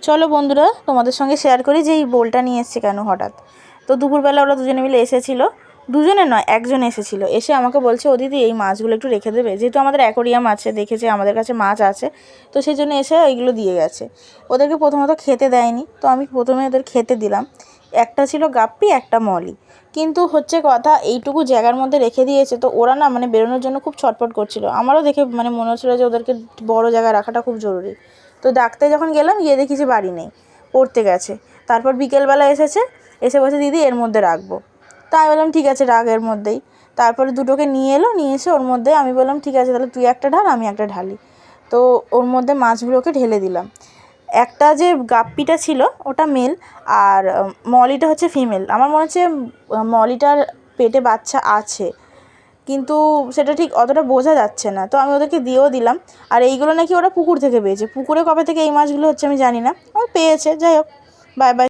চলো বন্ধুরা তোমাদের সঙ্গে শেয়ার করি যে এই বোলটা নিয়ে এসছে কেন হঠাৎ। তো দুপুরবেলা ওরা দুজনে মিলে এসেছিলো, দুজনে নয় একজন এসেছিলো, এসে আমাকে বলছে ও দিদি এই মাছগুলো একটু রেখে দেবে, যেহেতু আমাদের অ্যাকোরিয়াম আছে, দেখেছে আমাদের কাছে মাছ আছে, তো সেই জন্য এসে এইগুলো দিয়ে গেছে। ওদেরকে প্রথমত খেতে দেয়নি, তো আমি প্রথমে ওদের খেতে দিলাম। একটা ছিল গাপ্পি, একটা মলি। কিন্তু হচ্ছে কথা এইটুকু জায়গার মধ্যে রেখে দিয়েছে, তো ওরা না মানে বেরোনোর জন্য খুব ছটফট করছিল। আমারও দেখে মানে মনে হচ্ছিলো যে ওদেরকে বড় জায়গায় রাখাটা খুব জরুরি। তো ডাকতে যখন গেলাম গিয়ে দেখি যে বাড়ি নেই, পড়তে গেছে। তারপর বিকেলবেলা এসেছে, এসে বলছে দিদি এর মধ্যে রাখবো। তাই বললাম ঠিক আছে রাখ এর মধ্যেই। তারপরে দুটোকে নিয়ে এলো, নিয়ে এসে ওর মধ্যে আমি বললাম ঠিক আছে তাহলে তুই একটা ঢাল আমি একটা ঢালি। তো ওর মধ্যে মাছগুলোকে ঢেলে দিলাম। একটা যে গাপ্পিটা ছিল ওটা মেল, আর মলিটা হচ্ছে ফিমেল। আমার মনে হচ্ছে মলিটার পেটে বাচ্চা আছে, কিন্তু সেটা ঠিক অতটা বোঝা যাচ্ছে না। তো আমি ওদেরকে দিয়েও দিলাম। আর এইগুলো নাকি ওরা পুকুর থেকে পেয়েছে, পুকুরে কবে থেকে এই মাছগুলো হচ্ছে আমি জানি না, পেয়েছে। যাই হোক, বাই বাই।